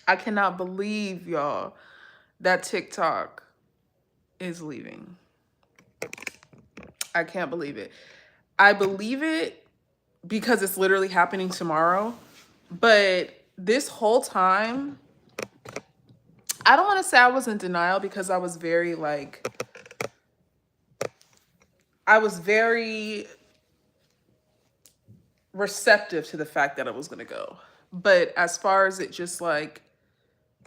I cannot believe, y'all, that TikTok is leaving. I can't believe it. I believe it because it's literally happening tomorrow. But this whole time, I don't want to say I was in denial because I was very receptive to the fact that it was going to go. But as far as it just like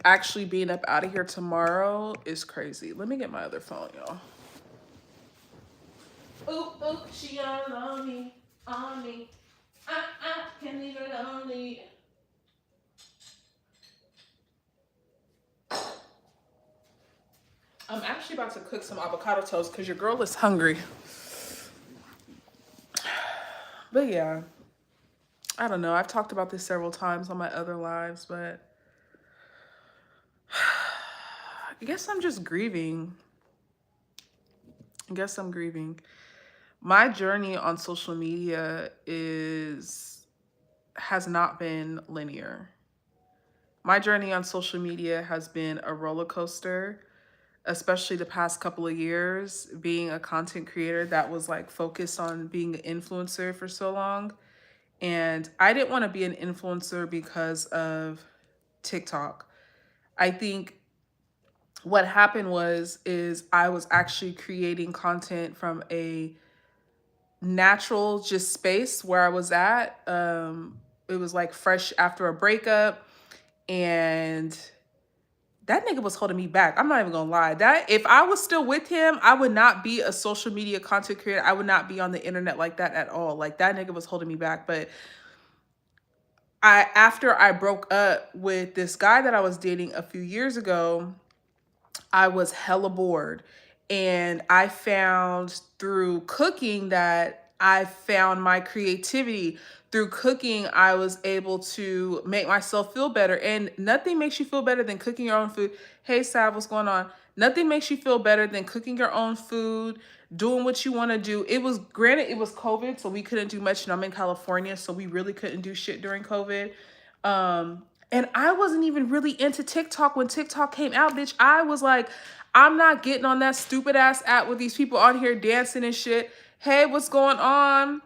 actually being up out of here tomorrow is crazy. Let me get my other phone, y'all. Ooh, ooh, she on me, on me. I can't leave it lonely. I'm actually about to cook some avocado toast because your girl is hungry. But yeah, I don't know. I've talked about this several times on my other lives, but I guess I'm just grieving. I guess I'm grieving. My journey on social media has not been linear. My journey on social media has been a roller coaster, especially the past couple of years, being a content creator that was like focused on being an influencer for so long. And I didn't want to be an influencer because of TikTok. I think what happened is I was actually creating content from a natural just space where I was at. It was like fresh after a breakup, and that nigga was holding me back. I'm not even gonna lie. That if I was still with him, I would not be a social media content creator. I would not be on the internet like that at all. Like that nigga was holding me back. But after I broke up with this guy that I was dating a few years ago, I was hella bored. And I found through cooking that I found my creativity. Through cooking, I was able to make myself feel better. And nothing makes you feel better than cooking your own food. Hey, Sav, what's going on? Nothing makes you feel better than cooking your own food, doing what you want to do. It was granted, it was COVID, so we couldn't do much. And I'm in California, so we really couldn't do shit during COVID. And I wasn't even really into TikTok when TikTok came out, bitch. I was like, I'm not getting on that stupid ass app with these people on here dancing and shit. Hey, what's going on?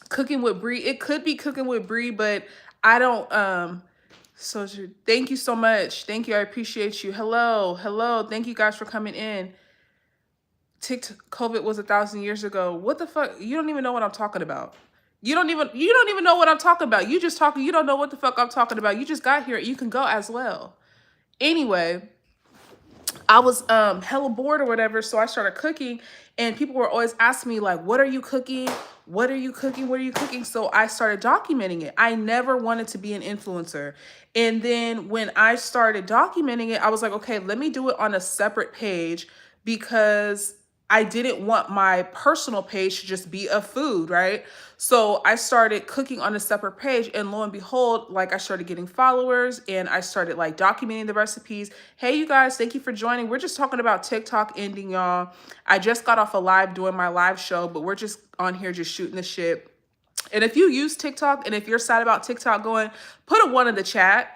Cooking with Bree. It could be cooking with Bree, but I don't so thank you so much. Thank you. I appreciate you. Hello. Hello. Thank you guys for coming in. TikTok COVID was 1,000 years ago. What the fuck? You don't even know what I'm talking about. You don't even know what I'm talking about. You just talking, you don't know what the fuck I'm talking about. You just got here. You can go as well. Anyway, I was hella bored or whatever, so I started cooking, and people were always asking me like, "What are you cooking? What are you cooking? What are you cooking?" So I started documenting it. I never wanted to be an influencer. And then when I started documenting it, I was like, "Okay, let me do it on a separate page because I didn't want my personal page to just be of food, right?" So I started cooking on a separate page, and lo and behold, like I started getting followers and I started like documenting the recipes. Hey, you guys, thank you for joining. We're just talking about TikTok ending, y'all. I just got off a live doing my live show, but we're just on here just shooting the shit. And if you use TikTok and if you're sad about TikTok going, put a one in the chat.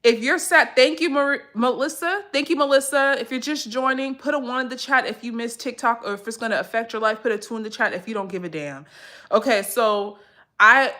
If you're sad, thank you, Melissa. Thank you, Melissa. If you're just joining, put a one in the chat if you miss TikTok or if it's going to affect your life. Put a two in the chat if you don't give a damn. Okay, so I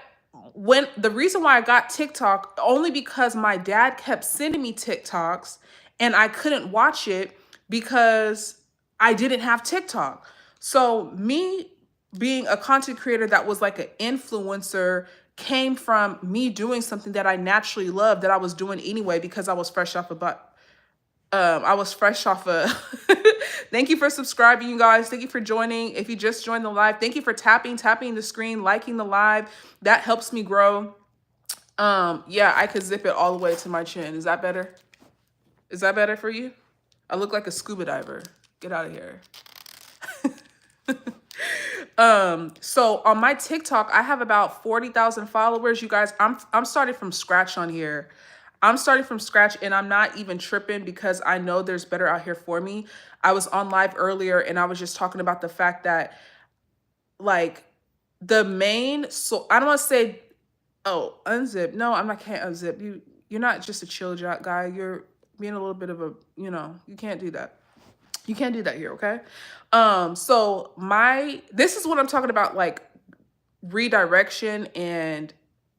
when the reason why I got TikTok only because my dad kept sending me TikToks and I couldn't watch it because I didn't have TikTok. So me being a content creator that was like an influencer came from me doing something that I naturally love that I was doing anyway because I was fresh off a butt. I was fresh off a Thank you for subscribing, you guys. Thank you for joining. If you just joined the live, thank you for tapping the screen, liking the live. That helps me grow. Yeah, I could zip it all the way to my chin. Is that better? Is that better for you? I look like a scuba diver. Get out of here. So on my TikTok, I have about 40,000 followers. You guys, I'm starting from scratch on here. I'm starting from scratch and I'm not even tripping because I know there's better out here for me. I was on live earlier and I was just talking about the fact that like so I don't want to say, oh, unzip. No, I'm not, can't unzip you. you're not just a chill guy. You're being a little bit of a, you can't do that. You can't do that here, okay? So this is what I'm talking about, like redirection, and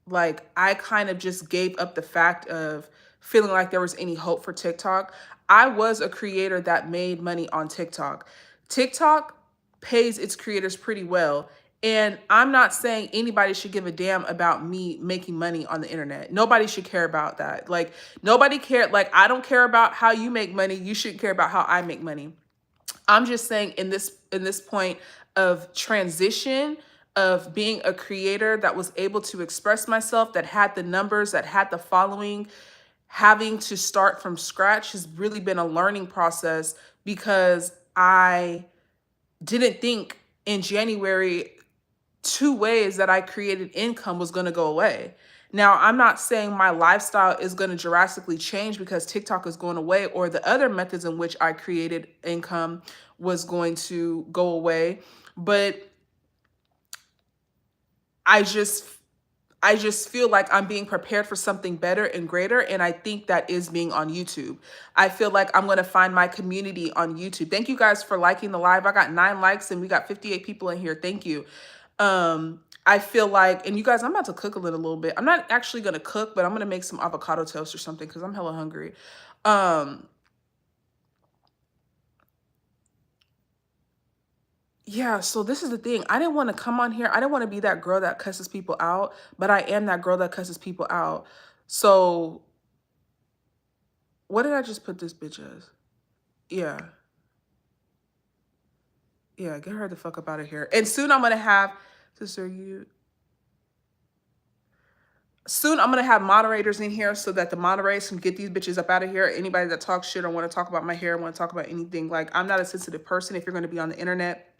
like I kind of just gave up the fact of feeling like there was any hope for TikTok. I was a creator that made money on TikTok. TikTok pays its creators pretty well. And I'm not saying anybody should give a damn about me making money on the internet. Nobody should care about that. Like, nobody care. Like, I don't care about how you make money. You shouldn't care about how I make money. I'm just saying, in this point of transition, of being a creator that was able to express myself, that had the numbers, that had the following, having to start from scratch has really been a learning process, because I didn't think in January 2 ways that I created income was going to go away. Now, I'm not saying my lifestyle is going to drastically change because TikTok is going away, or the other methods in which I created income was going to go away, but I just I just feel like I'm being prepared for something better and greater. And I think that is being on YouTube. I feel like I'm going to find my community on YouTube. Thank you guys for liking the live. I got 9 likes and we got 58 people in here. Thank you. I feel like, and you guys, I'm about to cook a little bit. I'm not actually going to cook, but I'm going to make some avocado toast or something because I'm hella hungry. Yeah, so this is the thing. I didn't want to come on here. I didn't want to be that girl that cusses people out, but I am that girl that cusses people out. So what did I just put this bitch as? Yeah. Yeah, get her the fuck up out of here. And soon I'm going to have, sister, soon I'm going to have moderators in here so that the moderators can get these bitches up out of here. Anybody that talks shit or want to talk about my hair, want to talk about anything. Like, I'm not a sensitive person. If you're going to be on the internet,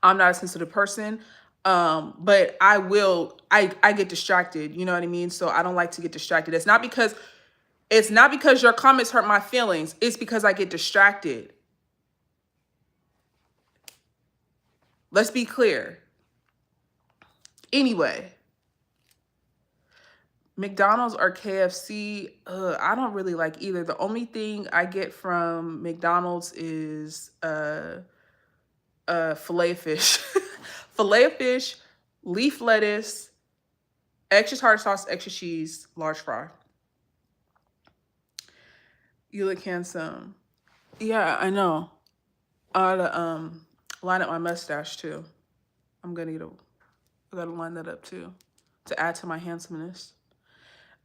I'm not a sensitive person. But I get distracted. You know what I mean? So I don't like to get distracted. It's not because your comments hurt my feelings. It's because I get distracted. Let's be clear. Anyway, McDonald's or KFC, I don't really like either. The only thing I get from McDonald's is filet of fish. Filet of fish, leaf lettuce, extra tartar sauce, extra cheese, large fry. You look handsome. Yeah, I know. I ought to line up my mustache too. I gotta line that up too to add to my handsomeness.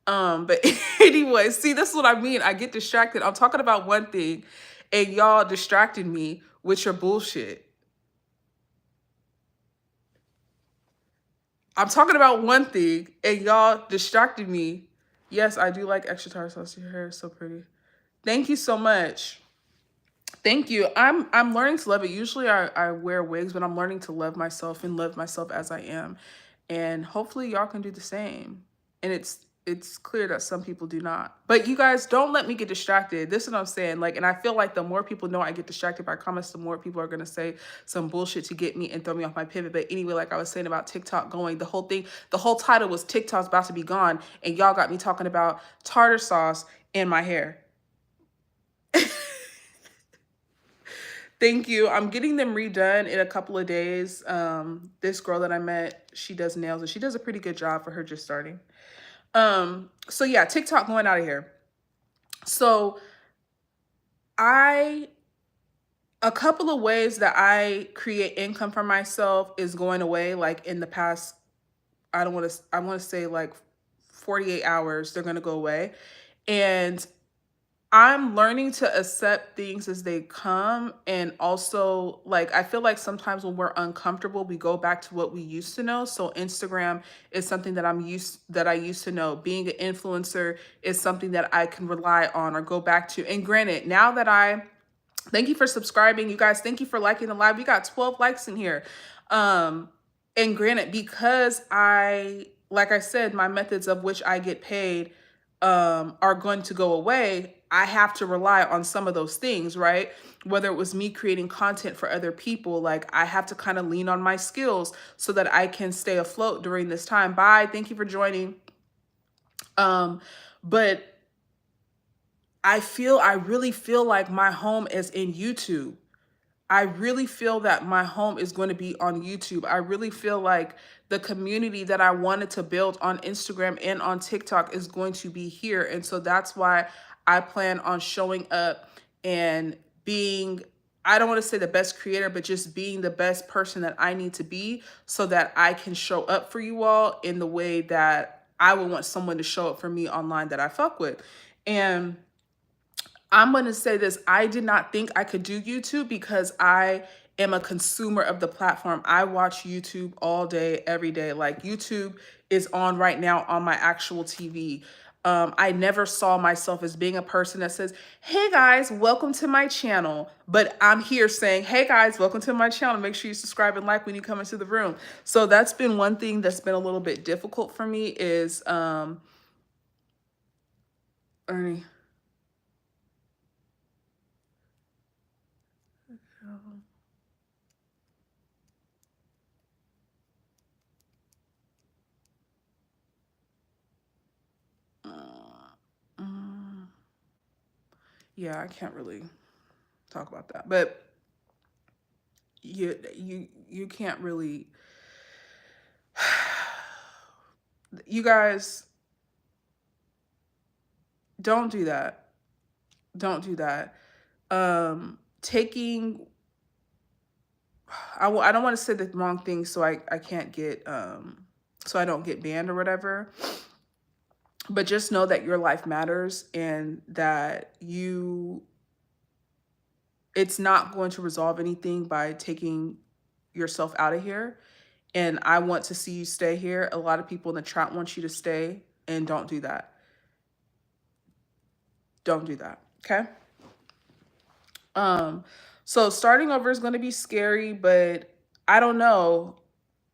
But anyway, see, this is what I mean. I get distracted. I'm talking about one thing and y'all distracted me with your bullshit. I'm talking about one thing and y'all distracted me. Yes, I do like extra tartar sauce. Your hair is so pretty. Thank you so much. Thank you. I'm learning to love it. Usually I wear wigs, but I'm learning to love myself and love myself as I am. And hopefully y'all can do the same. And it's clear that some people do not. But you guys, don't let me get distracted. This is what I'm saying. Like, and I feel like the more people know I get distracted by comments, the more people are going to say some bullshit to get me and throw me off my pivot. But anyway, like I was saying about TikTok going, the whole title was TikTok's about to be gone. And y'all got me talking about tartar sauce in my hair. Thank you. I'm getting them redone in a couple of days. This girl that I met, she does nails and she does a pretty good job for her just starting. So yeah, TikTok going out of here. So a couple of ways that I create income for myself is going away. Like in the past, I want to say like 48 hours, they're going to go away. And I'm learning to accept things as they come. And also, like, I feel like sometimes when we're uncomfortable, we go back to what we used to know. So Instagram is something that I used to know. Being an influencer is something that I can rely on or go back to. And granted, now that thank you for subscribing, you guys. Thank you for liking the live. We got 12 likes in here. And granted, because like I said, my methods of which I get paid are going to go away, I have to rely on some of those things, right? Whether it was me creating content for other people, like I have to kind of lean on my skills so that I can stay afloat during this time. Bye. Thank you for joining. Um, but I really feel like my home is in YouTube. I really feel that my home is going to be on YouTube. I really feel like the community that I wanted to build on Instagram and on TikTok is going to be here. And so that's why I plan on showing up and being, I don't want to say the best creator, but just being the best person that I need to be so that I can show up for you all in the way that I would want someone to show up for me online that I fuck with. And I'm going to say this. I did not think I could do YouTube because I am a consumer of the platform. I watch YouTube all day, every day. Like YouTube is on right now on my actual TV. I never saw myself as being a person that says, hey guys, welcome to my channel. But I'm here saying, hey guys, welcome to my channel. Make sure you subscribe and like when you come into the room. So that's been one thing that's been a little bit difficult for me is, Ernie. Yeah, I can't really talk about that, but you can't really. You guys don't do that. Don't do that. Taking I don't want to say the wrong thing so I can't get so I don't get banned or whatever. But just know that your life matters and that it's not going to resolve anything by taking yourself out of here. And I want to see you stay here. A lot of people in the chat want you to stay, and don't do that. Don't do that. Okay? So starting over is going to be scary, but I don't know.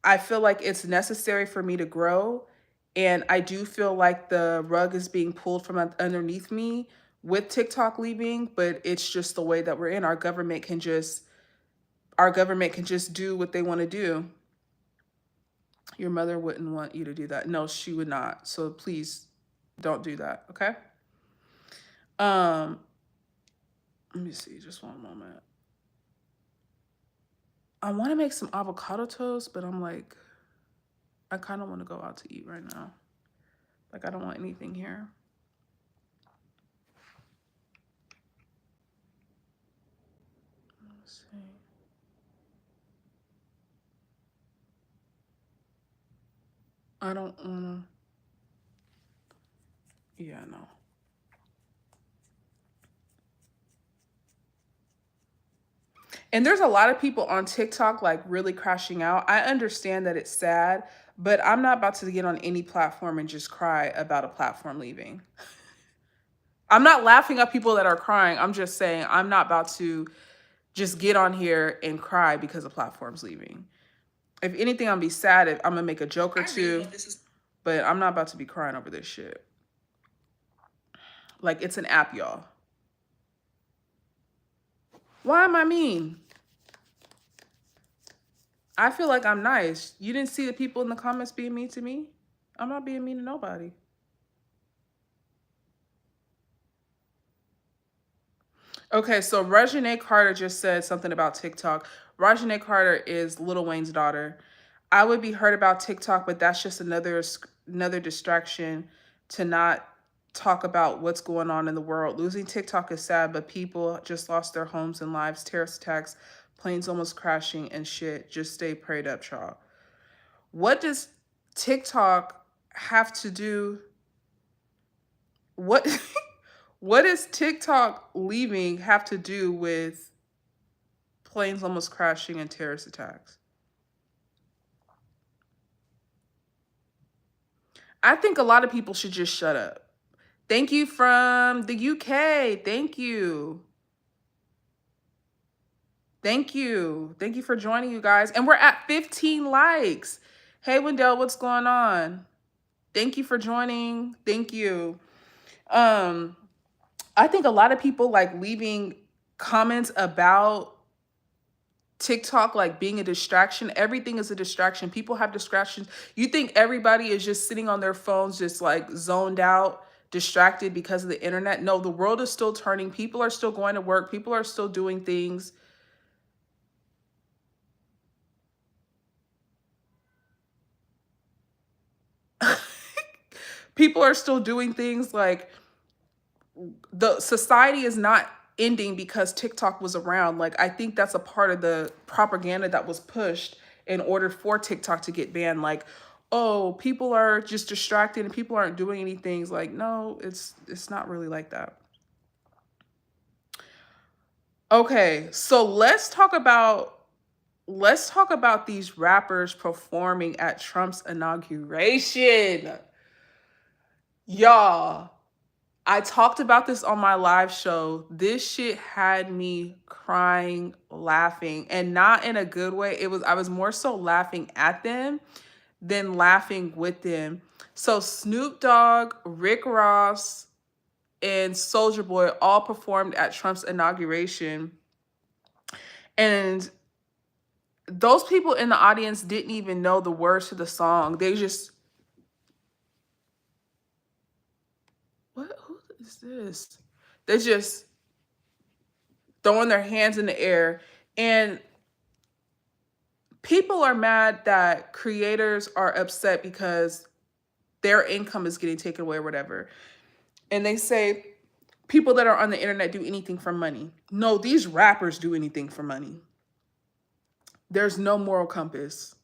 I feel like it's necessary for me to grow, and I do feel like the rug is being pulled from underneath me with TikTok leaving, but it's just the way that we're in. Our government can just do what they want to do. Your mother wouldn't want you to do that. No, she would not. So please don't do that, okay? Um let me see, just one moment. I want to make some avocado toast, but I'm like, I kind of want to go out to eat right now. Like, I don't want anything here. Let's see. I don't want to. Yeah, no. And there's a lot of people on TikTok like really crashing out. I understand that it's sad, but I'm not about to get on any platform and just cry about a platform leaving. I'm not laughing at people that are crying. I'm just saying I'm not about to just get on here and cry because a platform's leaving. If anything, I'll be sad if I'm gonna make a joke or two, but I'm not about to be crying over this shit. Like, it's an app, y'all. Why am I mean? I feel like I'm nice. You didn't see the people in the comments being mean to me? I'm not being mean to nobody. Okay, so Reginae Carter just said something about TikTok. Reginae Carter is Lil Wayne's daughter. I would be hurt about TikTok, but that's just another distraction to not talk about what's going on in the world. Losing TikTok is sad, but people just lost their homes and lives, terrorist attacks, planes almost crashing and shit. Just stay prayed up, y'all. What does TikTok have to do? What what does TikTok leaving have to do with planes almost crashing and terrorist attacks? I think a lot of people should just shut up. Thank you from the UK. Thank you. Thank you. Thank you for joining, you guys. And we're at 15 likes. Hey, Wendell, what's going on? Thank you for joining. Thank you. I think a lot of people like leaving comments about TikTok like being a distraction. Everything is a distraction. People have distractions. You think everybody is just sitting on their phones, just like zoned out, distracted because of the internet? No, the world is still turning. People are still going to work. People are still doing things. People are still doing things like the society is not ending because TikTok was around. Like I think that's a part of the propaganda that was pushed in order for TikTok to get banned. Like, oh, people are just distracted and people aren't doing anything. It's like, no, it's not really like that. Okay, so let's talk about these rappers performing at Trump's inauguration. Y'all, I talked about this on my live show. This shit had me crying, laughing, and not in a good way. I was more so laughing at them than laughing with them. So Snoop Dogg, Rick Ross, and Soldier Boy all performed at Trump's inauguration. And those people in the audience didn't even know the words to the song. They just, what, who is this? They just throwing their hands in the air. And people are mad that creators are upset because their income is getting taken away or whatever. And they say people that are on the internet do anything for money. No, these rappers do anything for money. There's no moral compass.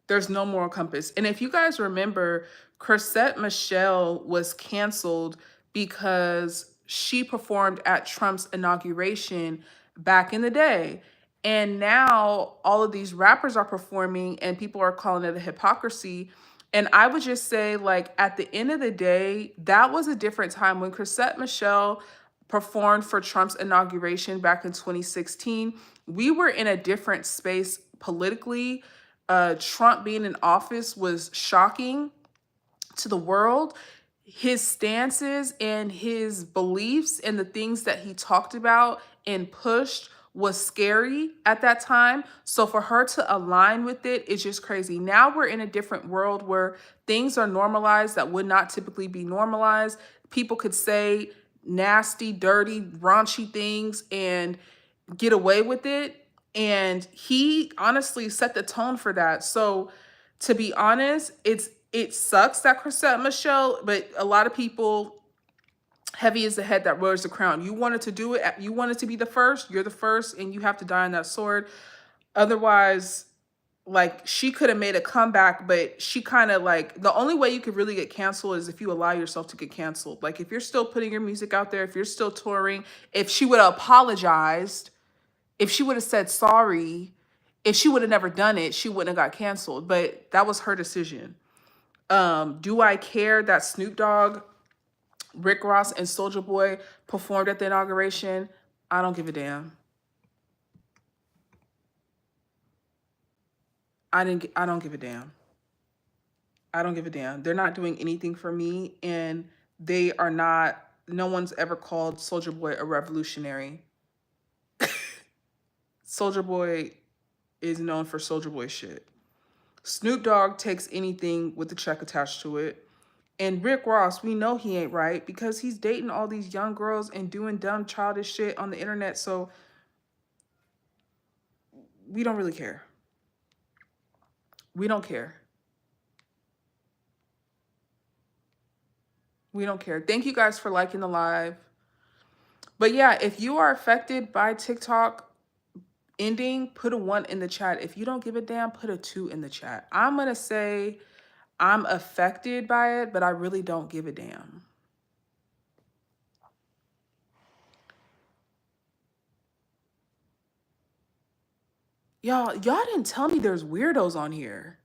There's no moral compass. And if you guys remember, Chrisette Michelle was canceled because she performed at Trump's inauguration back in the day. And now all of these rappers are performing and people are calling it a hypocrisy. And I would just say, like, at the end of the day, that was a different time when Chrisette Michelle performed for Trump's inauguration back in 2016. We were in a different space politically. Trump being in office was shocking to the world. His stances and his beliefs and the things that he talked about and pushed was scary at that time. So for her to align with it is just crazy. Now we're in a different world where things are normalized that would not typically be normalized. People could say nasty, dirty, raunchy things and get away with it. And he honestly set the tone for that. So to be honest, it sucks that Chrisette Michelle, but a lot of people, heavy is the head that wears the crown. You wanted to do it, you wanted to be the first, you're the first, and you have to die on that sword. Otherwise, like she could have made a comeback, but she kind of like the only way you could really get canceled is if you allow yourself to get canceled. Like if you're still putting your music out there, if you're still touring, if she would have apologized, if she would have said sorry, if she would have never done it, she wouldn't have got canceled. But that was her decision. Do I care that Snoop Dogg, Rick Ross, and Soldier Boy performed at the inauguration? I don't give a damn. I don't give a damn. I don't give a damn. They're not doing anything for me, and they are not. No one's ever called Soldier Boy a revolutionary. Soldier Boy is known for Soldier Boy shit. Snoop Dogg takes anything with the check attached to it. And Rick Ross, we know he ain't right because he's dating all these young girls and doing dumb childish shit on the internet. So we don't really care. We don't care. We don't care. Thank you guys for liking the live. But yeah, if you are affected by TikTok ending, put a 1 in the chat. If you don't give a damn, put a 2 in the chat. I'm going to say I'm affected by it, but I really don't give a damn. Y'all didn't tell me there's weirdos on here.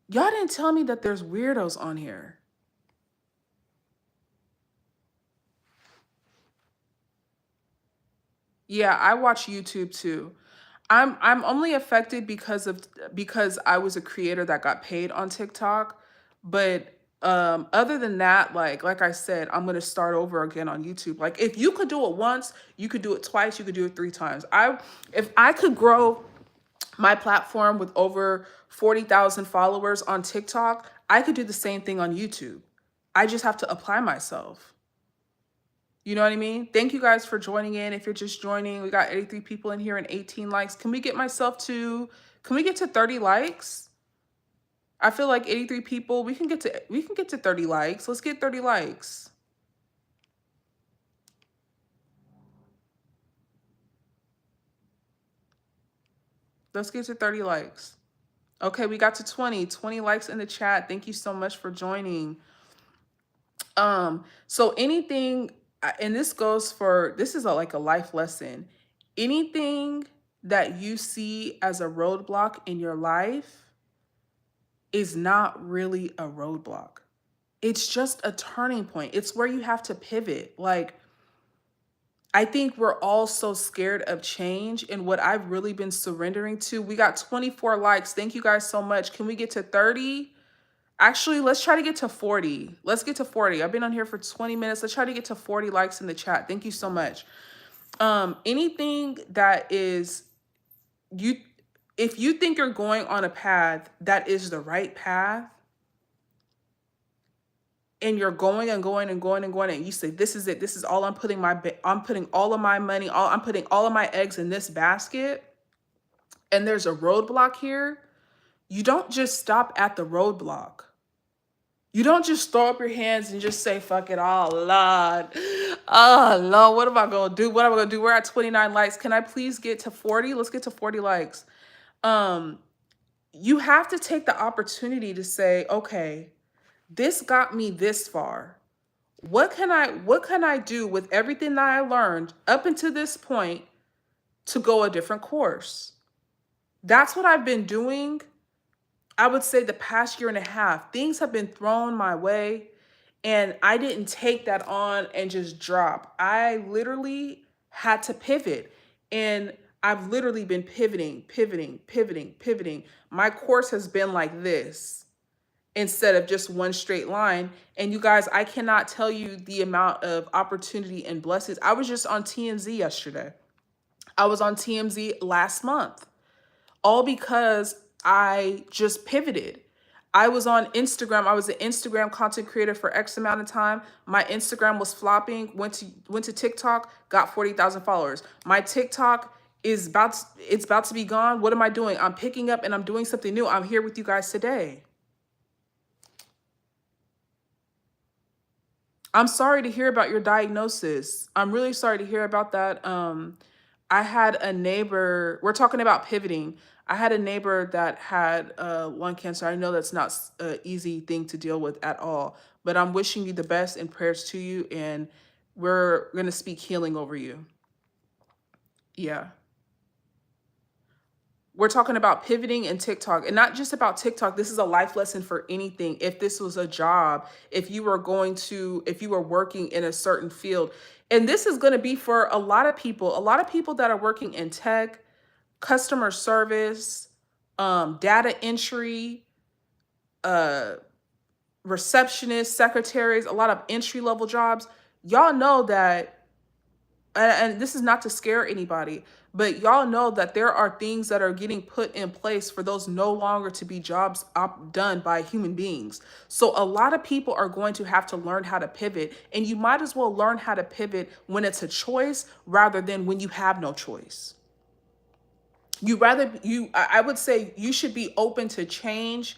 Y'all didn't tell me that there's weirdos on here. Yeah, I watch YouTube too. I'm only affected because I was a creator that got paid on TikTok, but Other than that, like I said, I'm gonna start over again on YouTube. Like if you could do it once, you could do it twice, you could do it 3 times. If I could grow my platform with over 40,000 followers on TikTok, I could do the same thing on YouTube. I just have to apply myself. You know what I mean? Thank you guys for joining in. If you're just joining, we got 83 people in here and 18 likes. Can we get to 30 likes? I feel like 83 people, we can get to 30 likes. Let's get 30 likes. Let's get to 30 likes. Okay, we got to 20 likes in the chat. Thank you so much for joining. So anything, and this goes for, this is like a life lesson. Anything that you see as a roadblock in your life is not really a roadblock. It's just a turning point. It's where you have to pivot. Like, I think we're all so scared of change, and what I've really been surrendering to. We got 24 likes. Thank you guys so much. Can we get to 30? Actually, let's try to get to 40. Let's get to 40. I've been on here for 20 minutes. Let's try to get to 40 likes in the chat. Thank you so much. Anything that is if you think you're going on a path that is the right path, and you're going and going and going and going, and you say, this is it. This is all I'm putting all of my money, I'm putting all of my eggs in this basket, and there's a roadblock here. You don't just stop at the roadblock. You don't just throw up your hands and just say, fuck it all, Lord. Oh, Lord, what am I going to do? What am I going to do? We're at 29 likes. Can I please get to 40? Let's get to 40 likes. You have to take the opportunity to say, okay, this got me this far. What can I do with everything that I learned up until this point to go a different course? That's what I've been doing. I would say the past year and a half, things have been thrown my way, and I didn't take that on and just drop. I literally had to pivot, and I've literally been pivoting. My course has been like this instead of just one straight line. And you guys, I cannot tell you the amount of opportunity and blessings. I was just on TMZ yesterday. I was on TMZ last month, all because I just pivoted. I was on Instagram. I was an Instagram content creator for X amount of time. My Instagram was flopping, went to TikTok, got 40,000 followers. My TikTok is about to be gone. What am I doing? I'm picking up and I'm doing something new. I'm here with you guys today. I'm sorry to hear about your diagnosis. I'm really sorry to hear about that. I had a neighbor, we're talking about pivoting. I had a neighbor that had lung cancer. I know that's not an easy thing to deal with at all, but I'm wishing you the best and prayers to you, and we're going to speak healing over you. Yeah. We're talking about pivoting and TikTok, and not just about TikTok. This is a life lesson for anything. If this was a job, if you were working in a certain field, and this is going to be for a lot of people that are working in tech, customer service, data entry, receptionists, secretaries, a lot of entry-level jobs. Y'all know that, and this is not to scare anybody, but y'all know that there are things that are getting put in place for those no longer to be jobs done by human beings. So a lot of people are going to have to learn how to pivot, and you might as well learn how to pivot when it's a choice rather than when you have no choice. I would say you should be open to change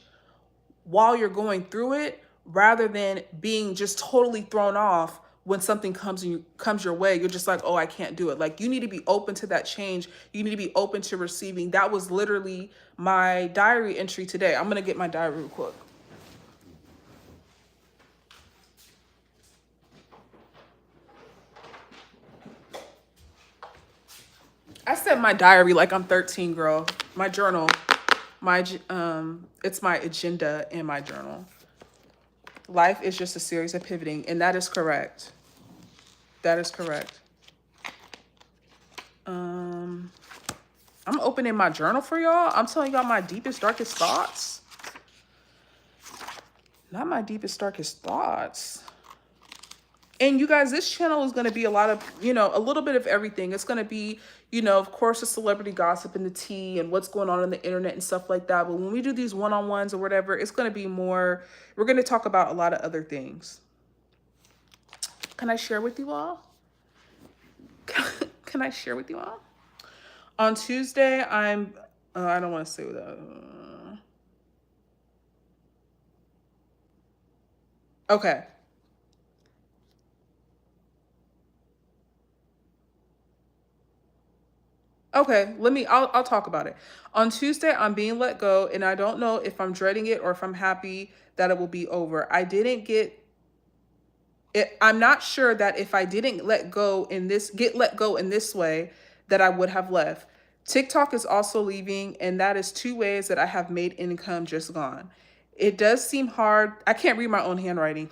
while you're going through it, rather than being just totally thrown off when something comes your way. You're just like, oh, I can't do it. Like, you need to be open to that change. You need to be open to receiving. That was literally my diary entry today. I'm gonna get my diary real quick. I said my diary like I'm 13, girl. My journal, it's my agenda in my journal. Life is just a series of pivoting, and that is correct. That is correct. I'm opening my journal for y'all. I'm telling y'all my deepest, darkest thoughts. Not my deepest, darkest thoughts. And you guys, this channel is going to be a lot of, a little bit of everything. It's going to be, of course, the celebrity gossip and the tea and what's going on the internet and stuff like that. But when we do these one-on-ones or whatever, it's going to be more, we're going to talk about a lot of other things. Can I share with you all? Can I share with you all? On Tuesday, I don't want to say that. Okay. Okay, I'll talk about it. On Tuesday, I'm being let go, and I don't know if I'm dreading it or if I'm happy that it will be over. I didn't get it. I'm not sure that if I didn't get let go in this way, that I would have left. TikTok is also leaving, and that is 2 ways that I have made income just gone. It does seem hard. I can't read my own handwriting.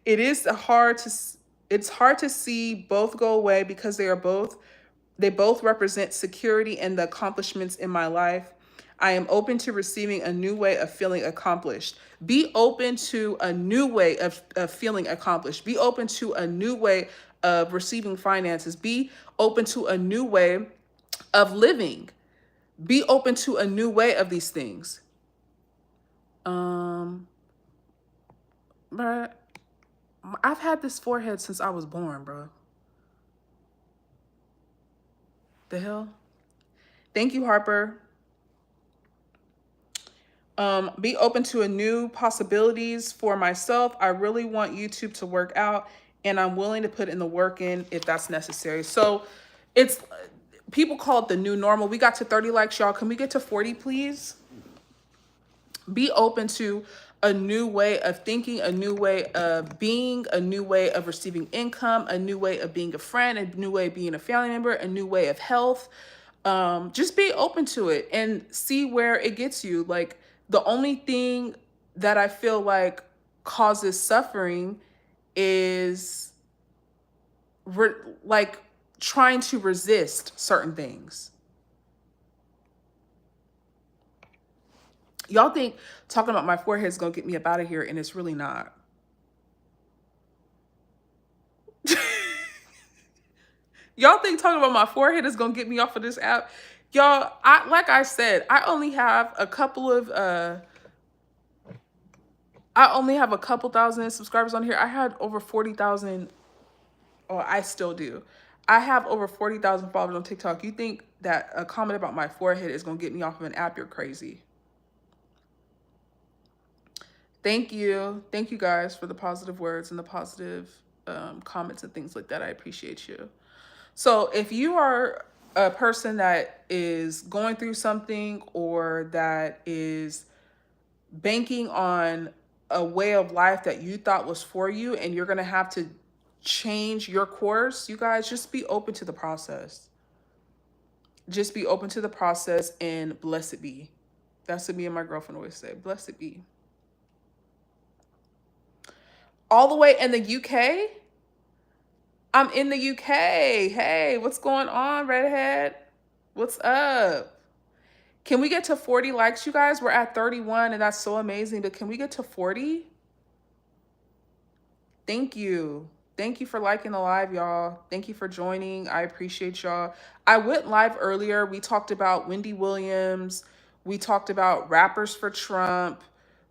It's hard to see both go away because they both represent security and the accomplishments in my life. I am open to receiving a new way of feeling accomplished. Be open to a new way of feeling accomplished. Be open to a new way of receiving finances. Be open to a new way of living. Be open to a new way of these things. But I've had this forehead since I was born, bro. The hell? Thank you, Harper. Be open to a new possibilities for myself. I really want YouTube to work out, and I'm willing to put in the work in if that's necessary. So it's, people call it the new normal. We got to 30 likes, y'all. Can we get to 40, please? Be open to a new way of thinking, a new way of being, a new way of receiving income, a new way of being a friend, a new way of being a family member, a new way of health. Just be open to it and see where it gets you. Like, the only thing that I feel like causes suffering is like trying to resist certain things. Y'all think talking about my forehead is going to get me up out of here, and it's really not. Y'all think talking about my forehead is going to get me off of this app? Y'all, like I said, I only have a couple thousand subscribers on here. I had over 40,000. Oh, I still do. I have over 40,000 followers on TikTok. You think that a comment about my forehead is going to get me off of an app? You're crazy. Thank you. Thank you guys for the positive words and the positive comments and things like that. I appreciate you. So if you are a person that is going through something or that is banking on a way of life that you thought was for you and you're going to have to change your course, you guys, just be open to the process. Just be open to the process and blessed be. That's what me and my girlfriend always say. Blessed be. All the way in the UK? I'm in the UK. Hey, what's going on, Redhead? What's up? Can we get to 40 likes, you guys? We're at 31, and that's so amazing. But can we get to 40? Thank you. Thank you for liking the live, y'all. Thank you for joining. I appreciate y'all. I went live earlier. We talked about Wendy Williams. We talked about rappers for Trump.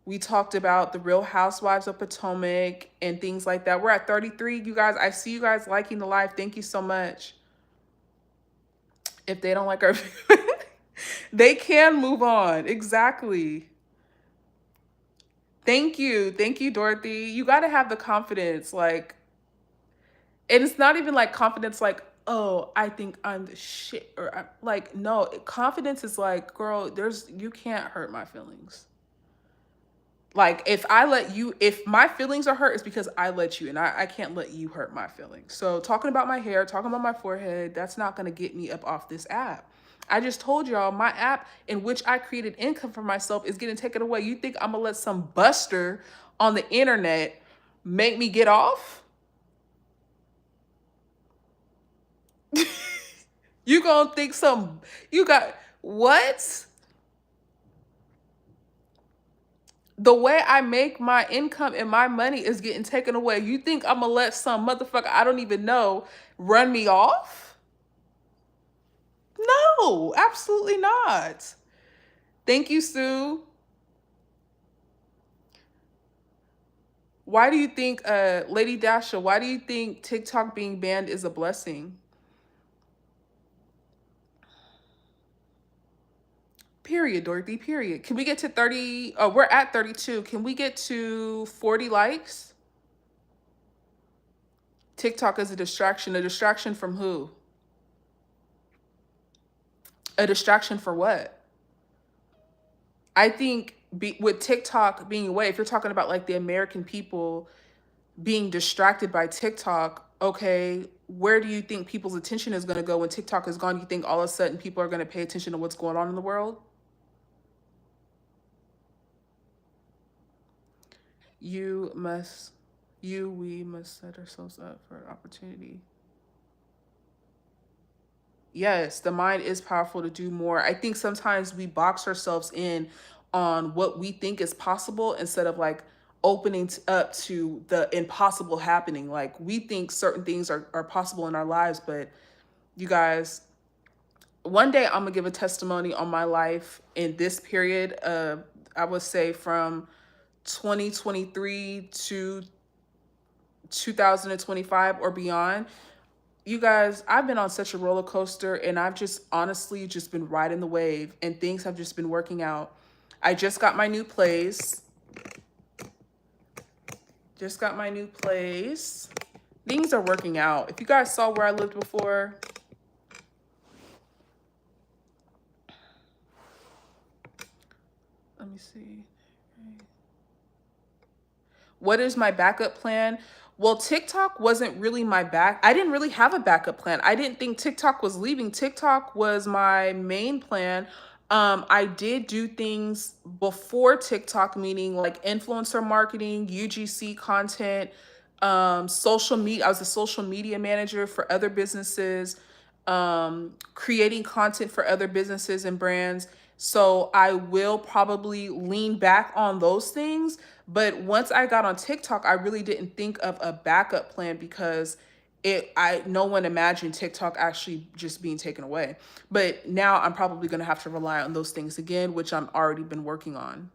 We talked about the Real Housewives of Potomac and things like that. We're at 33, you guys. I see you guys liking the live. Thank you so much. If they don't like our they can move on. Exactly. Thank you. Thank you, Dorothy. You got to have the confidence. Like, and it's not even like confidence like, oh, I think I'm the shit. Or like, no, confidence is like, girl, you can't hurt my feelings. Like, if my feelings are hurt, it's because I let you, and I can't let you hurt my feelings. So talking about my hair, talking about my forehead, that's not going to get me up off this app. I just told y'all my app in which I created income for myself is getting taken away. You think I'm going to let some buster on the internet make me get off? You going to think what? The way I make my income and my money is getting taken away. You think I'm gonna let some motherfucker I don't even know run me off? No, absolutely not. Thank you, Sue. Why do you think, Lady Dasha, why do you think TikTok being banned is a blessing? Period, Dorothy, period. Can we get to 30? Oh, we're at 32. Can we get to 40 likes? TikTok is a distraction. A distraction from who? A distraction for what? I think with TikTok being away, if you're talking about like the American people being distracted by TikTok, okay, where do you think people's attention is going to go when TikTok is gone? You think all of a sudden people are going to pay attention to what's going on in the world? You must, we must set ourselves up for opportunity. Yes, the mind is powerful to do more. I think sometimes we box ourselves in on what we think is possible instead of like opening up to the impossible happening. Like we think certain things are possible in our lives, but you guys, one day I'm gonna give a testimony on my life in this period of, I would say from 2023 to 2025 or beyond. You guys, I've been on such a roller coaster and I've just honestly just been riding the wave and things have just been working out. I just got my new place. Just got my new place. Things are working out. If you guys saw where I lived before, let me see. What is my backup plan? Well, TikTok wasn't really my I didn't really have a backup plan. I didn't think TikTok was leaving. TikTok was my main plan. I did do things before TikTok, meaning like influencer marketing, UGC content, social media. I was a social media manager for other businesses, creating content for other businesses and brands. So I will probably lean back on those things. But once I got on TikTok, I really didn't think of a backup plan because no one imagined TikTok actually just being taken away. But now I'm probably going to have to rely on those things again, which I'm already been working on.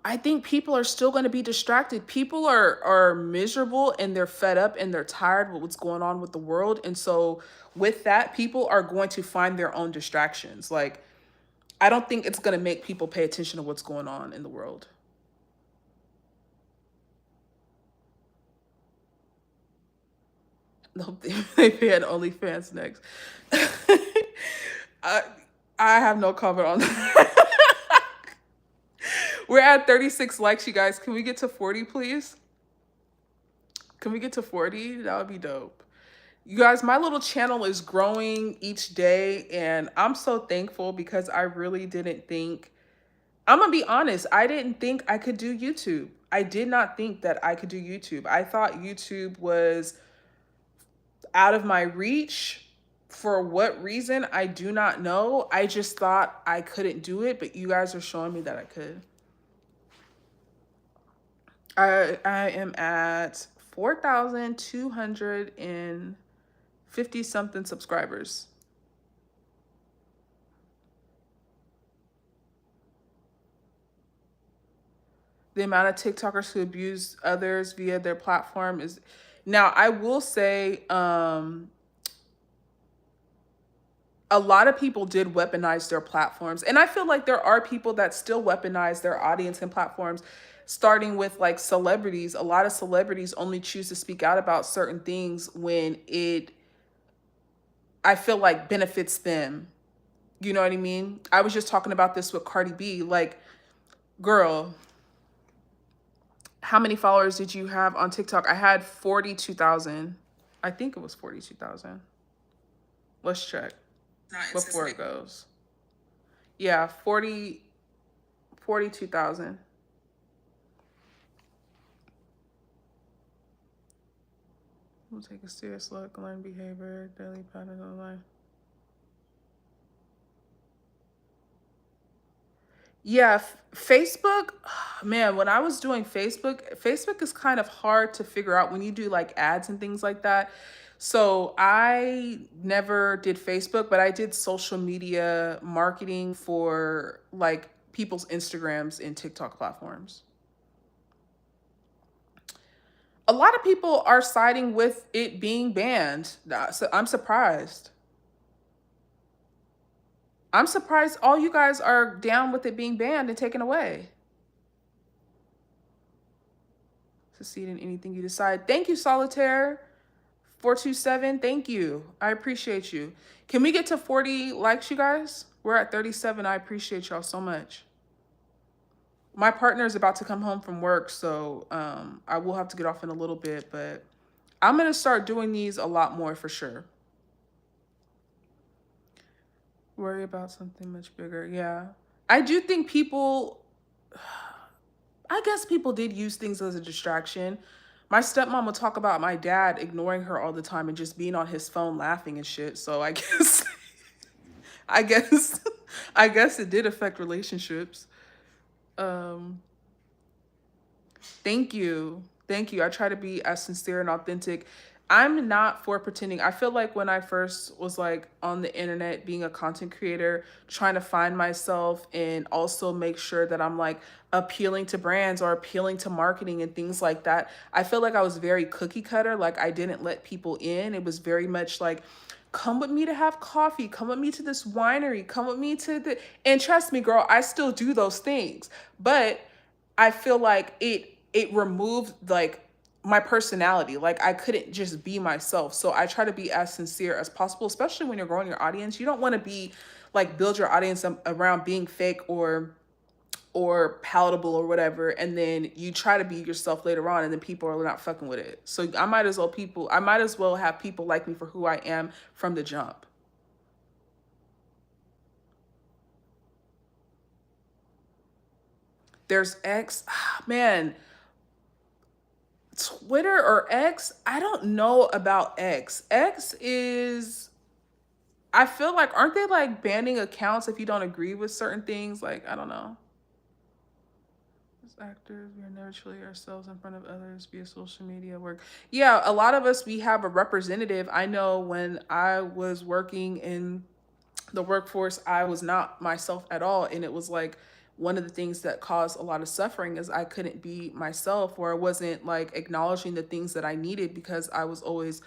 I think people are still going to be distracted. People are miserable and they're fed up and they're tired with what's going on with the world. And so with that, people are going to find their own distractions. Like, I don't think it's going to make people pay attention to what's going on in the world. No, they had OnlyFans next. I, I have no comment on that. We're at 36 likes, you guys. Can we get to 40, please? Can we get to 40? That would be dope. You guys, my little channel is growing each day, and I'm so thankful because I really didn't think, I'm gonna be honest, I didn't think I could do YouTube. I did not think that I could do YouTube. I thought YouTube was out of my reach. For what reason, I do not know. I just thought I couldn't do it, but you guys are showing me that I could. I am at 4,250 something subscribers. The amount of TikTokers who abuse others via their platform is, now I will say, a lot of people did weaponize their platforms. And I feel like there are people that still weaponize their audience and platforms, starting with like celebrities. A lot of celebrities only choose to speak out about certain things when it, I feel like, benefits them. You know what I mean? I was just talking about this with Cardi B. Like, girl, how many followers did you have on TikTok? I had 42,000. I think it was 42,000. Let's check before it goes. Yeah, 42,000. We'll take a serious look, learn behavior, daily pattern online. Yeah, Facebook, man, when I was doing Facebook is kind of hard to figure out when you do like ads and things like that. So I never did Facebook, but I did social media marketing for like people's Instagrams and TikTok platforms. A lot of people are siding with it being banned. So I'm surprised. I'm surprised all you guys are down with it being banned and taken away. Succeed in anything you decide. Thank you, Solitaire. 427. Thank you. I appreciate you. Can we get to 40 likes, you guys? We're at 37. I appreciate y'all so much. My partner is about to come home from work, so I will have to get off in a little bit, but I'm going to start doing these a lot more for sure. Worry about something much bigger. Yeah. I do think people, I guess people did use things as a distraction. My stepmom would talk about my dad ignoring her all the time and just being on his phone laughing and shit. So I guess, I guess, I guess it did affect relationships. Um, Thank you. Thank you. I try to be as sincere and authentic. I'm not for pretending. I feel like when I first was like on the internet being a content creator, trying to find myself and also make sure that I'm like appealing to brands or appealing to marketing and things like that. I feel like I was very cookie cutter. Like I didn't let people in. It was very much like, come with me to have coffee, come with me to this winery, come with me to the, and trust me, girl, I still do those things. But I feel like it removed like my personality. Like I couldn't just be myself. So I try to be as sincere as possible, especially when you're growing your audience. You don't want to be like build your audience around being fake or palatable or whatever, and then you try to be yourself later on and then people are not fucking with it. So I might as well have people like me for who I am from the jump. There's X, man, Twitter or X, I don't know about X. X is, I feel like, aren't they like banning accounts if you don't agree with certain things? Like, I don't know. As actors, we are never truly ourselves in front of others via social media work. Yeah, a lot of us, we have a representative. I know when I was working in the workforce, I was not myself at all. And it was like one of the things that caused a lot of suffering is I couldn't be myself, or I wasn't like acknowledging the things that I needed because I was always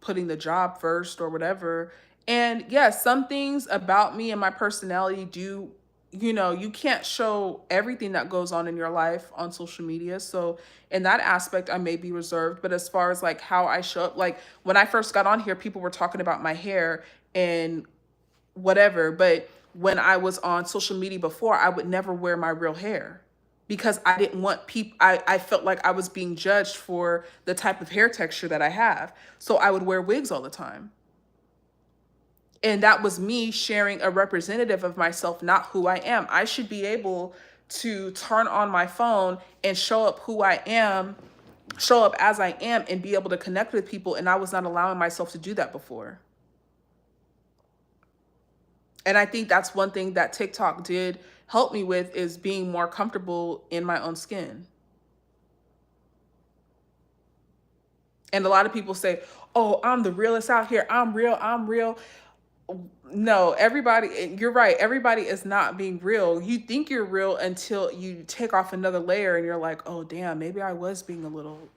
putting the job first or whatever. And yeah, some things about me and my personality do, you can't show everything that goes on in your life on social media. So in that aspect, I may be reserved. But as far as like how I show up, like when I first got on here, people were talking about my hair and whatever. But when I was on social media before, I would never wear my real hair because I didn't want people, I felt like I was being judged for the type of hair texture that I have. So I would wear wigs all the time. And that was me sharing a representative of myself, not who I am. I should be able to turn on my phone and show up who I am, show up as I am, and be able to connect with people. And I was not allowing myself to do that before. And I think that's one thing that TikTok did help me with is being more comfortable in my own skin. And a lot of people say, oh, I'm the realest out here. I'm real. I'm real. No, everybody, you're right. Everybody is not being real. You think you're real until you take off another layer and you're like, oh, damn, maybe I was being a little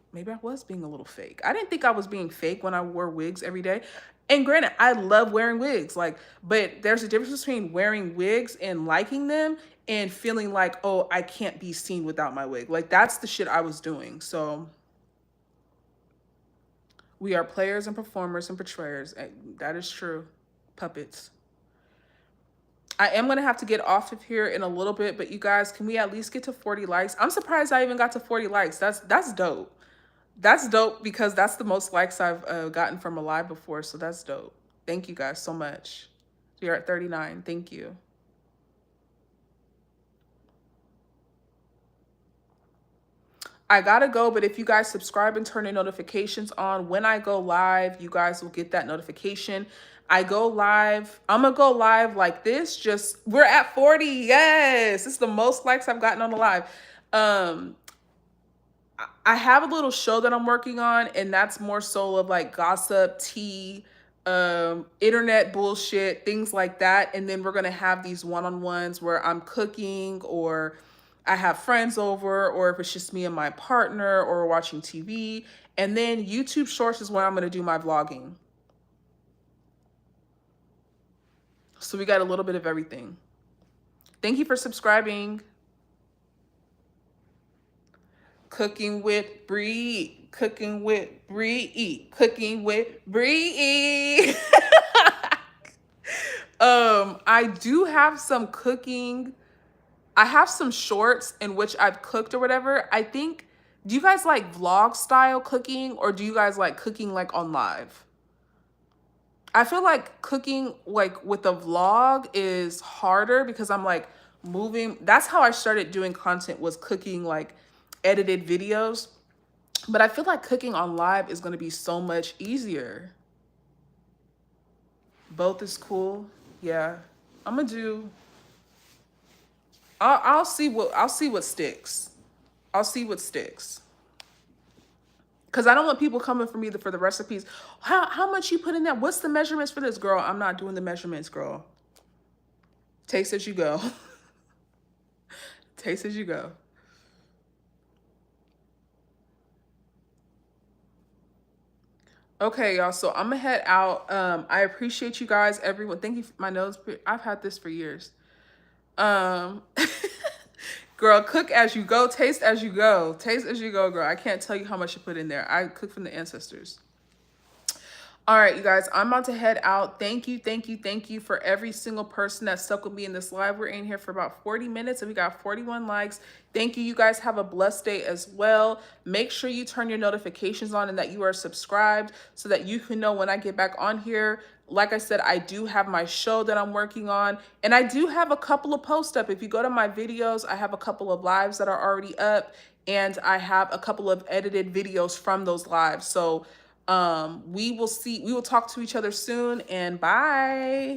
fake. I didn't think I was being fake when I wore wigs every day. And granted, I love wearing wigs, like, but there's a difference between wearing wigs and liking them and feeling like, oh, I can't be seen without my wig. Like, that's the shit I was doing. So we are players and performers and portrayers. That is true. Puppets. I am going to have to get off of here in a little bit, but you guys, can we at least get to 40 likes? I'm surprised I even got to 40 likes. That's dope. That's dope because that's the most likes I've gotten from a live before. So that's dope. Thank you guys so much. You're at 39. Thank you. I gotta go, but if you guys subscribe and turn your notifications on when I go live, you guys will get that notification. I go live. I'm gonna go live like this. Just we're at 40. Yes, it's the most likes I've gotten on the live. Um, I have a little show that I'm working on, and that's more so of like gossip, tea, internet bullshit, things like that. And then we're gonna have these one-on-ones where I'm cooking, or I have friends over, or if it's just me and my partner, or watching TV. And then YouTube Shorts is where I'm gonna do my vlogging. So we got a little bit of everything. Thank you for subscribing. Cooking with Bree. Cooking with Bree. Cooking with Bree. I do have some cooking. I have some shorts in which I've cooked or whatever. I think, do you guys like vlog style cooking, or do you guys like cooking like on live? I feel like cooking like with a vlog is harder because I'm like moving. That's how I started doing content, was cooking like edited videos. But I feel like cooking on live is going to be so much easier. Both is cool. Yeah. I'm going to do I'll see what sticks. I'll see what sticks. Cause I don't want people coming for me for the recipes. How much you put in there? What's the measurements for this, girl? I'm not doing the measurements, girl. Taste as you go. Taste as you go. Okay, y'all. So I'm gonna head out. I appreciate you guys, everyone. Thank you. My nose. I've had this for years. Um, girl, cook as you go. Taste as you go. Taste as you go, girl. I can't tell you how much you put in there. I cook from the ancestors. All right, you guys, I'm about to head out. Thank you, thank you, thank you for every single person that stuck with me in this live. We're in here for about 40 minutes and we got 41 likes. Thank you. You guys have a blessed day as well. Make sure you turn your notifications on and that you are subscribed so that you can know when I get back on here. Like I said, I do have my show that I'm working on, and I do have a couple of posts up. If you go to my videos, I have a couple of lives that are already up, and I have a couple of edited videos from those lives. So we will talk to each other soon, and bye.